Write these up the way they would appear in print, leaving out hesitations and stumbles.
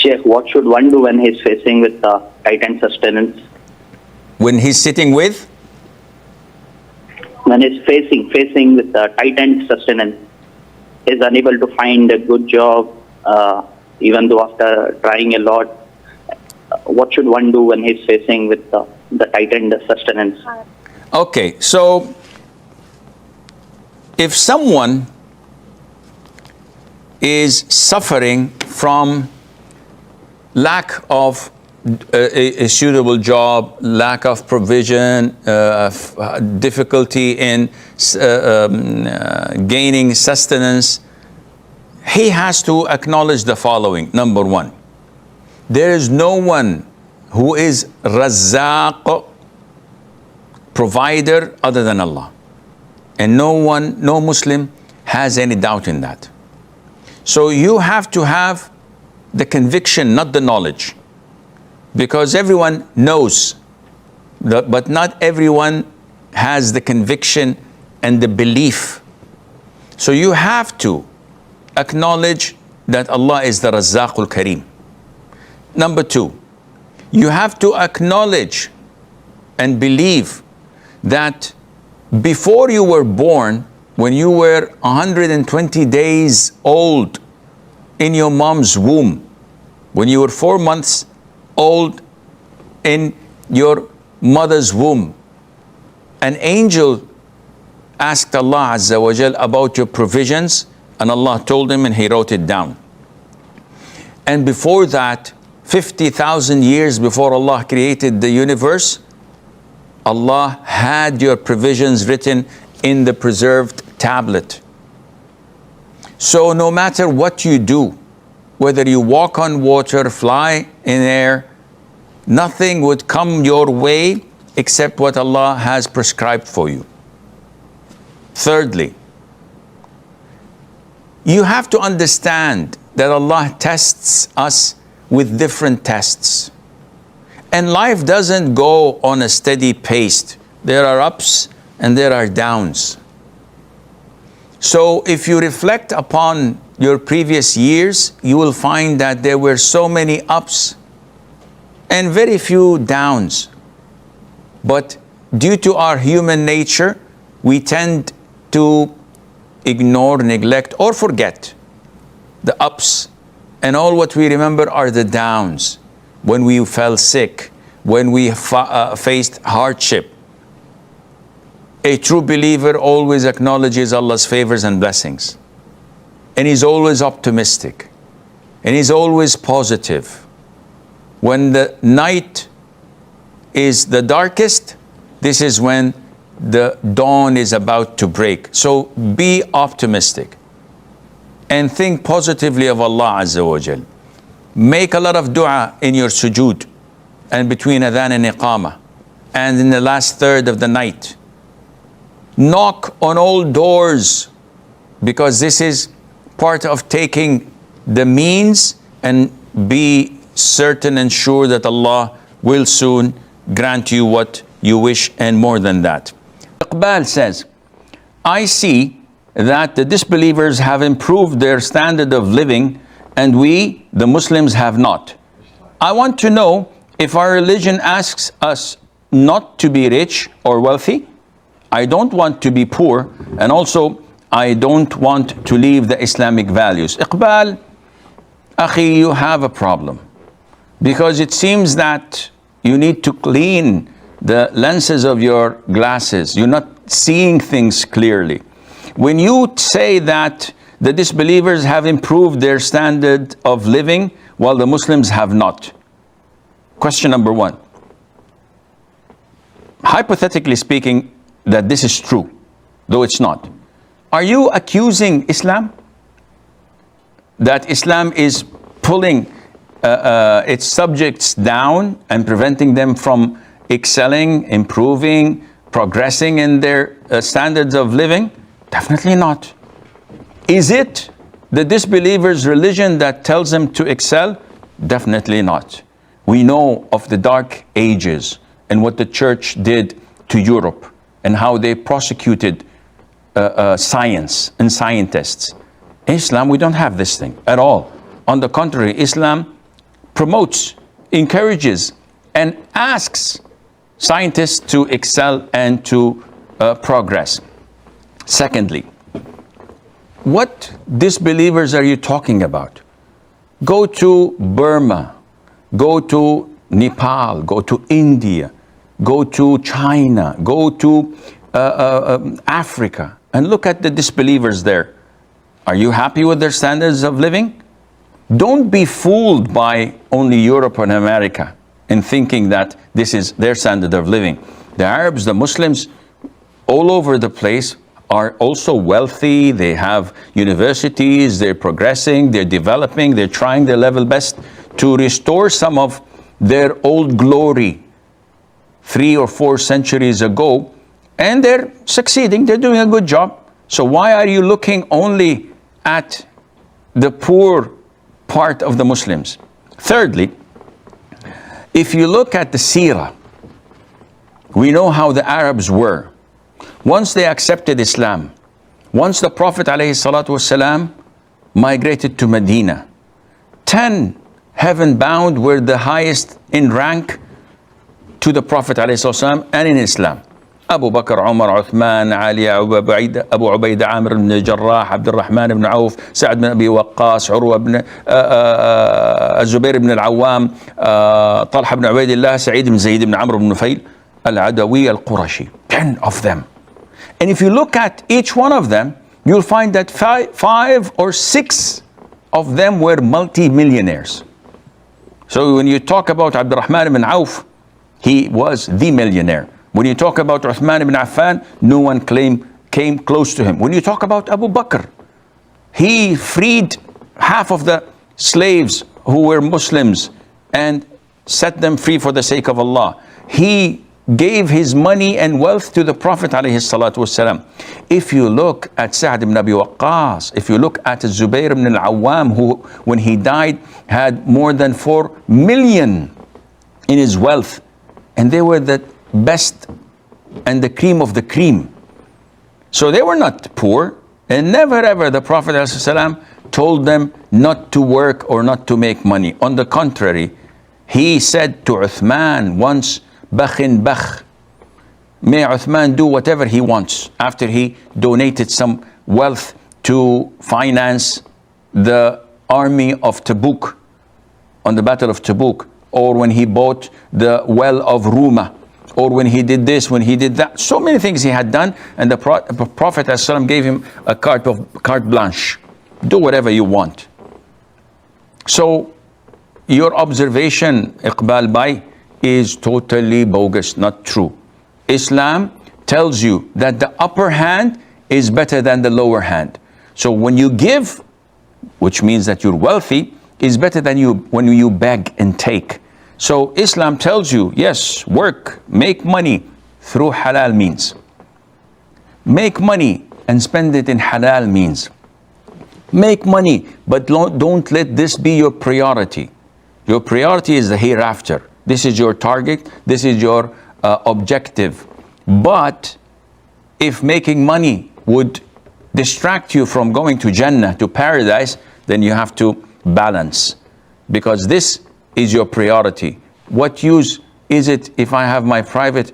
Sheikh, what should one do when he's facing with tight sustenance? When he's sitting with? When he's facing with tight sustenance, he's unable to find a good job, even though after trying a lot. What should one do when he's facing with the tightened sustenance? Okay, so if someone is suffering from lack of a suitable job, lack of provision, difficulty in gaining sustenance, he has to acknowledge the following. Number one, there is no one who is Razzaq, provider, other than Allah. And no Muslim has any doubt in that. So you have to have the conviction, not the knowledge. Because everyone knows, but not everyone has the conviction and the belief. So you have to acknowledge that Allah is the Razzaqul Kareem. Number two, you have to acknowledge and believe that before you were born, when you were 120 days old in your mom's womb, when you were 4 months old in your mother's womb, an angel asked Allah Azza wa Jal about your provisions, and Allah told him and he wrote it down. And before that, 50,000 years before Allah created the universe, Allah had your provisions written in the preserved tablet. So no matter what you do, whether you walk on water, fly in air, nothing would come your way except what Allah has prescribed for you. Thirdly, you have to understand that Allah tests us with different tests. And life doesn't go on a steady pace. There are ups and there are downs. So if you reflect upon your previous years, you will find that there were so many ups and very few downs. But due to our human nature, we tend to ignore, neglect, or forget the ups. And all what we remember are the downs. When we fell sick, when we faced hardship. A true believer always acknowledges Allah's favors and blessings. And he's always optimistic. And he's always positive. When the night is the darkest, this is when the dawn is about to break. So be optimistic. And think positively of Allah Azza wa Jal. Make a lot of dua in your sujood and between adhan and iqamah and in the last third of the night. Knock on all doors, because this is part of taking the means, and be certain and sure that Allah will soon grant you what you wish and more than that. Iqbal says, I see that the disbelievers have improved their standard of living and we, the Muslims, have not. I want to know if our religion asks us not to be rich or wealthy. I don't want to be poor, and also I don't want to leave the Islamic values. Iqbal, Akhi, you have a problem, because it seems that you need to clean the lenses of your glasses. You're not seeing things clearly. When you say that the disbelievers have improved their standard of living while the Muslims have not. Question number one. Hypothetically speaking, that this is true, though it's not. Are you accusing Islam? That Islam is pulling its subjects down and preventing them from excelling, improving, progressing in their standards of living? Definitely not. Is it the disbeliever's religion that tells them to excel? Definitely not. We know of the dark ages and what the church did to Europe and how they prosecuted science and scientists. In Islam, we don't have this thing at all. On the contrary, Islam promotes, encourages, and asks scientists to excel and to progress. Secondly, what disbelievers are you talking about? Go to Burma, go to Nepal, go to India, go to China, go to Africa, and look at the disbelievers there. Are you happy with their standards of living? Don't be fooled by only Europe and America in thinking that this is their standard of living. The Arabs, the Muslims, all over the place are also wealthy. They have universities, they're progressing, they're developing, they're trying their level best to restore some of their old glory 3 or 4 centuries ago, and they're succeeding, they're doing a good job. So why are you looking only at the poor part of the Muslims? Thirdly, if you look at the seerah, we know how the Arabs were. Once they accepted Islam, once the Prophet ﷺ migrated to Medina, 10 heaven-bound were the highest in rank to the Prophet ﷺ and in Islam. Abu Bakr, Umar, Uthman, Ali, Abu Ubaidah, Amr ibn Jarrah, Abdul Rahman ibn Auf, Sa'ad ibn Abi Waqqas, Urwa ibn Zubair ibn al-Awwam, Talha ibn Ubaidillah, Sa'id ibn Zayd ibn Amr ibn Nufayl, Al-Adawi al-Qurashi. 10 of them. And if you look at each one of them, you'll find that 5 or 6 of them were multi-millionaires. So when you talk about Abdurrahman ibn Auf, he was the millionaire. When you talk about Uthman ibn Affan, no one came close to him. When you talk about Abu Bakr, he freed half of the slaves who were Muslims and set them free for the sake of Allah. He gave his money and wealth to the Prophet ﷺ. If you look at Sa'd ibn Abi Waqqas, if you look at Zubair ibn al-Awwam, who when he died had more than 4 million in his wealth, and they were the best and the cream of the cream. So they were not poor, and never ever the Prophet ﷺ told them not to work or not to make money. On the contrary, he said to Uthman once, Bakhin bakh. May Uthman do whatever he wants, after he donated some wealth to finance the army of Tabuk, on the battle of Tabuk, or when he bought the well of Ruma, or when he did this, when he did that. So many things he had done, and the Prophet ﷺ gave him a carte blanche. Do whatever you want. So your observation, Iqbal Bhai, is totally bogus, not true. Islam tells you that the upper hand is better than the lower hand. So when you give, which means that you're wealthy, is better than when you beg and take. So Islam tells you, yes, work, make money through halal means. Make money and spend it in halal means. Make money, but don't let this be your priority. Your priority is the hereafter. This is your target. This is your objective. But if making money would distract you from going to Jannah, to paradise, then you have to balance, because this is your priority. What use is it if I have my private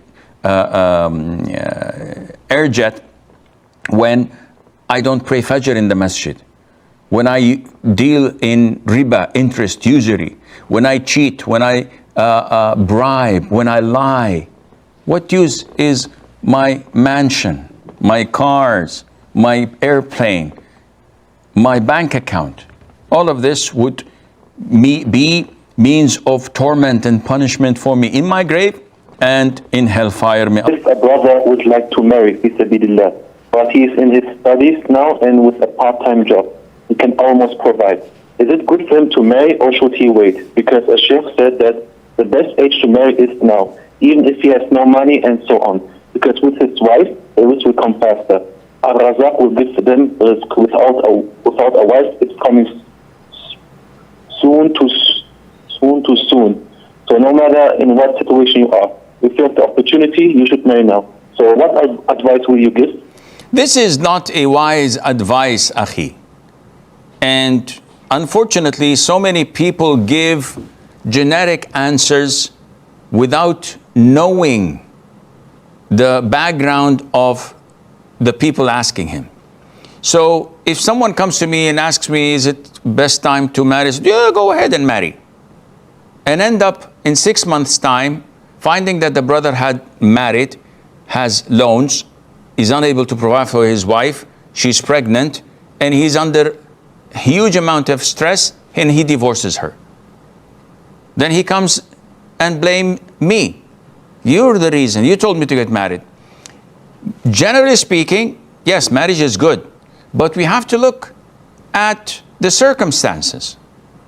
airjet when I don't pray Fajr in the masjid? When I deal in riba, interest, usury, when I cheat, when I bribe, when I lie? What use is my mansion, my cars, my airplane, my bank account? All of this would be means of torment and punishment for me in my grave and in hellfire. If a brother would like to marry, fisabilillah, but he is in his studies now and with a part-time job, he can almost provide. Is it good for him to marry, or should he wait? Because a sheikh said that the best age to marry is now, even if he has no money and so on. Because with his wife, the risk will come faster. Al-Razak will give them risk. Without a wife, it's coming soon. So no matter in what situation you are, if you have the opportunity, you should marry now. So what advice will you give? This is not a wise advice, Akhi. And unfortunately, so many people give generic answers without knowing the background of the people asking him. So if someone comes to me and asks me, is it best time to marry? I say, yeah, go ahead and marry. And end up in 6 months' time finding that the brother had married, has loans, is unable to provide for his wife, she's pregnant, and he's under huge amount of stress, and he divorces her. Then he comes and blame me. You're the reason. You told me to get married. Generally speaking, yes, marriage is good, but we have to look at the circumstances.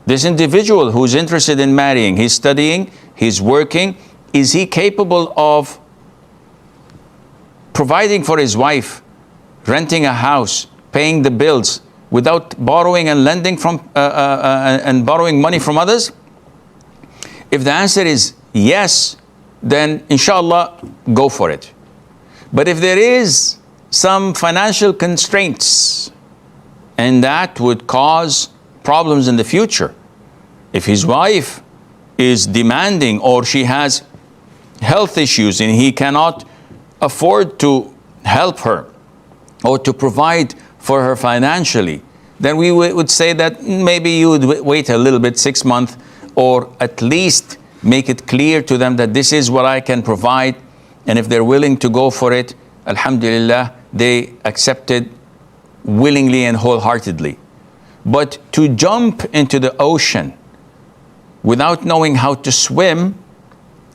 This individual who's interested in marrying, he's studying, he's working, is he capable of providing for his wife, renting a house, paying the bills without borrowing and lending from and borrowing money from others? If the answer is yes, then inshallah, go for it. But if there is some financial constraints, and that would cause problems in the future, if his wife is demanding or she has health issues and he cannot afford to help her or to provide for her financially, then we would say that maybe you would wait a little bit, 6 months, or at least make it clear to them that this is what I can provide. And if they're willing to go for it, alhamdulillah, they accept it willingly and wholeheartedly. But to jump into the ocean without knowing how to swim,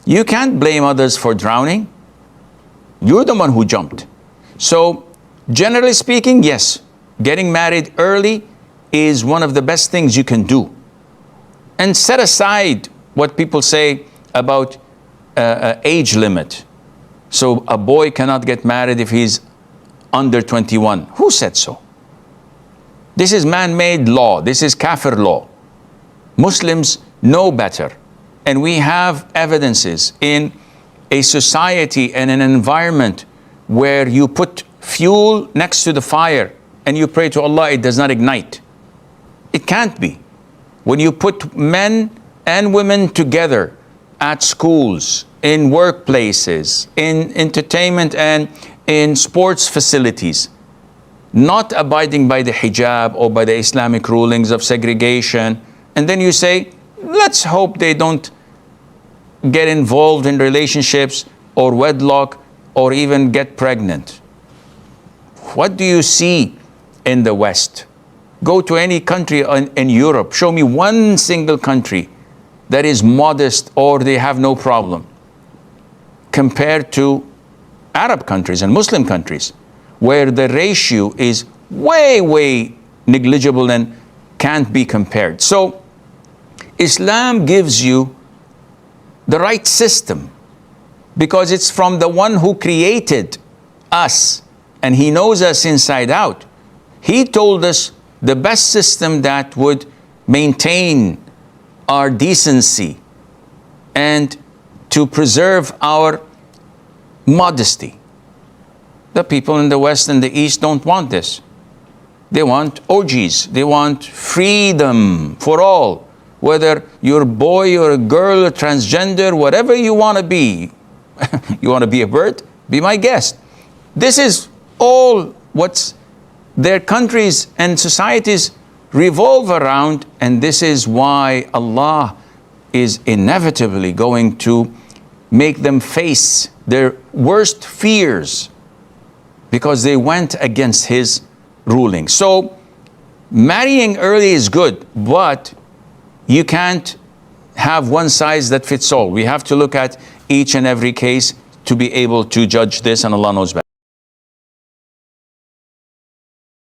you can't blame others for drowning. You're the one who jumped. So generally speaking, yes, getting married early is one of the best things you can do. And set aside what people say about age limit. So a boy cannot get married if he's under 21. Who said so? This is man-made law. This is kafir law. Muslims know better. And we have evidences in a society and an environment where you put fuel next to the fire and you pray to Allah, it does not ignite. It can't be. When you put men and women together at schools, in workplaces, in entertainment and in sports facilities, not abiding by the hijab or by the Islamic rulings of segregation, and then you say, let's hope they don't get involved in relationships or wedlock or even get pregnant. What do you see in the West? Go to any country in Europe. Show me one single country that is modest or they have no problem compared to Arab countries and Muslim countries, where the ratio is way, way negligible and can't be compared. So Islam gives you the right system because it's from the one who created us and he knows us inside out. He told us the best system that would maintain our decency and to preserve our modesty. The people in the West and the East don't want this. They want orgies. They want freedom for all. Whether you're a boy or a girl or transgender, whatever you want to be. You want to be a bird? Be my guest. This is all what their countries and societies revolve around, and this is why Allah is inevitably going to make them face their worst fears because they went against His ruling. So marrying early is good, but you can't have one size that fits all. We have to look at each and every case to be able to judge this, and Allah knows best.